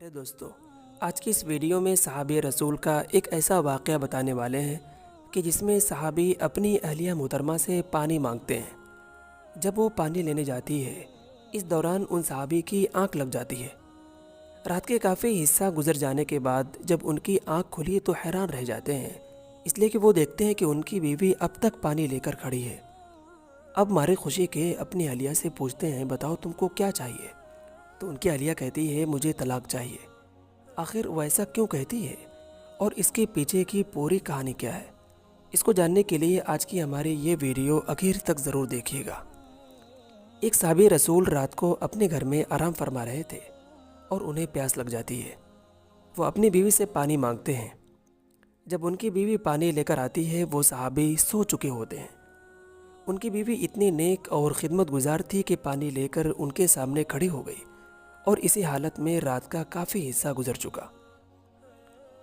پیارے دوستو، آج کی اس ویڈیو میں صحابی رسول کا ایک ایسا واقعہ بتانے والے ہیں کہ جس میں صحابی اپنی اہلیہ محترمہ سے پانی مانگتے ہیں۔ جب وہ پانی لینے جاتی ہے، اس دوران ان صحابی کی آنکھ لگ جاتی ہے۔ رات کے کافی حصہ گزر جانے کے بعد جب ان کی آنکھ کھلی تو حیران رہ جاتے ہیں، اس لیے کہ وہ دیکھتے ہیں کہ ان کی بیوی اب تک پانی لے کر کھڑی ہے۔ اب مارے خوشی کے اپنی اہلیہ سے پوچھتے ہیں، بتاؤ تم کو کیا چاہیے؟ تو ان کی اہلیہ کہتی ہے، مجھے طلاق چاہیے۔ آخر وہ ایسا کیوں کہتی ہے اور اس کے پیچھے کی پوری کہانی کیا ہے؟ اس کو جاننے کے لیے آج کی ہماری یہ ویڈیو آخر تک ضرور دیکھیے گا۔ ایک صحابی رسول رات کو اپنے گھر میں آرام فرما رہے تھے اور انہیں پیاس لگ جاتی ہے۔ وہ اپنی بیوی سے پانی مانگتے ہیں۔ جب ان کی بیوی پانی لے کر آتی ہے، وہ صحابی سو چکے ہوتے ہیں۔ ان کی بیوی اتنی نیک اور خدمت گزار تھی کہ پانی لے کر ان کے سامنے کھڑی ہو گئی اور اسی حالت میں رات کا کافی حصہ گزر چکا۔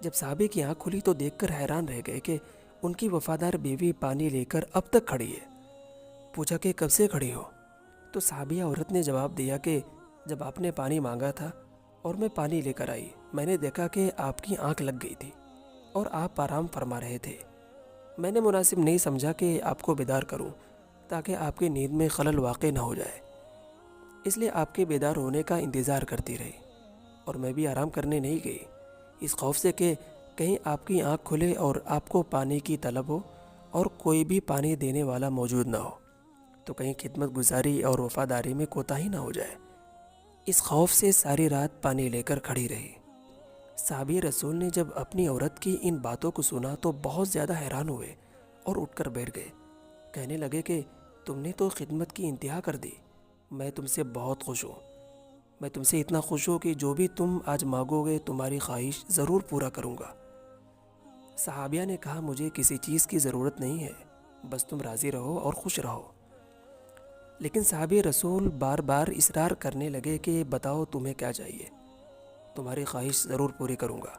جب صحابی کی آنکھ کھلی تو دیکھ کر حیران رہ گئے کہ ان کی وفادار بیوی پانی لے کر اب تک کھڑی ہے۔ پوچھا کہ کب سے کھڑی ہو؟ تو صحابیہ عورت نے جواب دیا کہ جب آپ نے پانی مانگا تھا اور میں پانی لے کر آئی، میں نے دیکھا کہ آپ کی آنکھ لگ گئی تھی اور آپ آرام فرما رہے تھے۔ میں نے مناسب نہیں سمجھا کہ آپ کو بیدار کروں تاکہ آپ کی نیند میں خلل واقع نہ ہو جائے، اس لیے آپ کے بیدار ہونے کا انتظار کرتی رہی، اور میں بھی آرام کرنے نہیں گئی، اس خوف سے کہ کہیں آپ کی آنکھ کھلے اور آپ کو پانی کی طلب ہو اور کوئی بھی پانی دینے والا موجود نہ ہو تو کہیں خدمت گزاری اور وفاداری میں کوتاہی نہ ہو جائے۔ اس خوف سے ساری رات پانی لے کر کھڑی رہی۔ صحابی رسول نے جب اپنی عورت کی ان باتوں کو سنا تو بہت زیادہ حیران ہوئے اور اٹھ کر بیٹھ گئے۔ کہنے لگے کہ تم نے تو خدمت کی انتہا کر دی، میں تم سے بہت خوش ہوں۔ میں تم سے اتنا خوش ہوں کہ جو بھی تم آج مانگو گے تمہاری خواہش ضرور پورا کروں گا۔ صحابیہ نے کہا، مجھے کسی چیز کی ضرورت نہیں ہے، بس تم راضی رہو اور خوش رہو۔ لیکن صحابی رسول بار بار اصرار کرنے لگے کہ بتاؤ تمہیں کیا چاہیے، تمہاری خواہش ضرور پوری کروں گا۔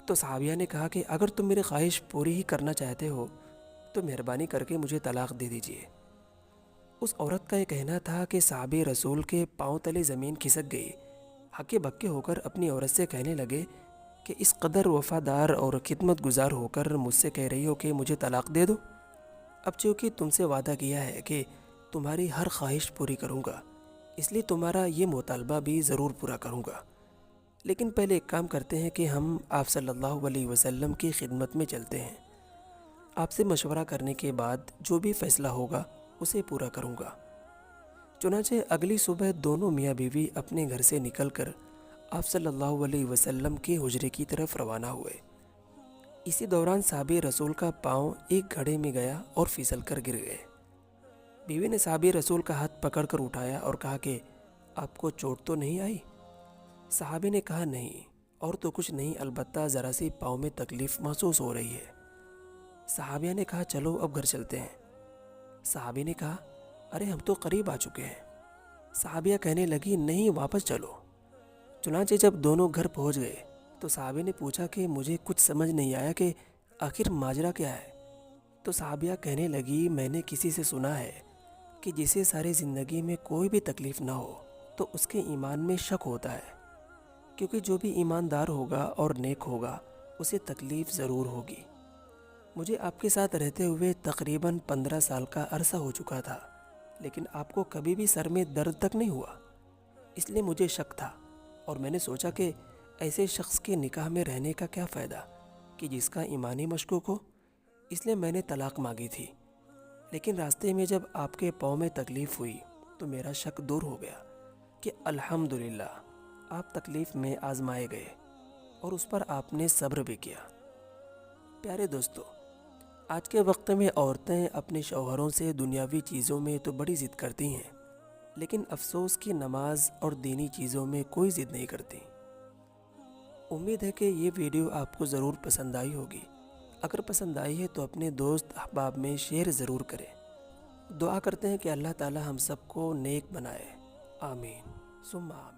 تو صحابیہ نے کہا کہ اگر تم میری خواہش پوری ہی کرنا چاہتے ہو تو مہربانی کر کے مجھے طلاق دے دیجیے۔ اس عورت کا یہ کہنا تھا کہ صحابی رسول کے پاؤں تلے زمین کھسک گئی۔ ہکے بکے ہو کر اپنی عورت سے کہنے لگے کہ اس قدر وفادار اور خدمت گزار ہو کر مجھ سے کہہ رہی ہو کہ مجھے طلاق دے دو؟ اب چونکہ تم سے وعدہ کیا ہے کہ تمہاری ہر خواہش پوری کروں گا، اس لیے تمہارا یہ مطالبہ بھی ضرور پورا کروں گا۔ لیکن پہلے ایک کام کرتے ہیں کہ ہم آپ صلی اللہ علیہ وسلم کی خدمت میں چلتے ہیں۔ آپ سے مشورہ کرنے کے بعد جو بھی فیصلہ ہوگا اسے پورا کروں گا۔ چنانچہ اگلی صبح دونوں میاں بیوی اپنے گھر سے نکل کر آپ صلی اللہ علیہ وسلم کے حجرے کی طرف روانہ ہوئے۔ اسی دوران صحابی رسول کا پاؤں ایک گڑھے میں گیا اور پھسل کر گر گئے۔ بیوی نے صحابی رسول کا ہاتھ پکڑ کر اٹھایا اور کہا کہ آپ کو چوٹ تو نہیں آئی؟ صحابی نے کہا نہیں، اور تو کچھ نہیں، البتہ ذرا سی پاؤں میں تکلیف محسوس ہو رہی ہے۔ صحابیہ نے کہا چلو اب گھر چلتے ہیں۔ صحابی نے کہا ارے ہم تو قریب آ چکے ہیں۔ صحابیہ کہنے لگی نہیں، واپس چلو۔ چنانچہ جب دونوں گھر پہنچ گئے تو صحابی نے پوچھا کہ مجھے کچھ سمجھ نہیں آیا کہ آخر ماجرا کیا ہے؟ تو صحابیہ کہنے لگی میں نے کسی سے سنا ہے کہ جسے ساری زندگی میں کوئی بھی تکلیف نہ ہو تو اس کے ایمان میں شک ہوتا ہے، کیونکہ جو بھی ایماندار ہوگا اور نیک ہوگا اسے تکلیف ضرور ہوگی۔ مجھے آپ کے ساتھ رہتے ہوئے تقریباً 15 سال کا عرصہ ہو چکا تھا، لیکن آپ کو کبھی بھی سر میں درد تک نہیں ہوا، اس لیے مجھے شک تھا، اور میں نے سوچا کہ ایسے شخص کے نکاح میں رہنے کا کیا فائدہ کہ جس کا ایمانی مشکوک ہو، اس لیے میں نے طلاق مانگی تھی۔ لیکن راستے میں جب آپ کے پاؤں میں تکلیف ہوئی تو میرا شک دور ہو گیا کہ الحمدللہ آپ تکلیف میں آزمائے گئے اور اس پر آپ نے صبر بھی کیا۔ پیارے دوستو، آج کے وقت میں عورتیں اپنے شوہروں سے دنیاوی چیزوں میں تو بڑی ضد کرتی ہیں، لیکن افسوس کی نماز اور دینی چیزوں میں کوئی ضد نہیں کرتی۔ امید ہے کہ یہ ویڈیو آپ کو ضرور پسند آئی ہوگی۔ اگر پسند آئی ہے تو اپنے دوست احباب میں شیئر ضرور کریں۔ دعا کرتے ہیں کہ اللہ تعالی ہم سب کو نیک بنائے، آمین ثم آمین۔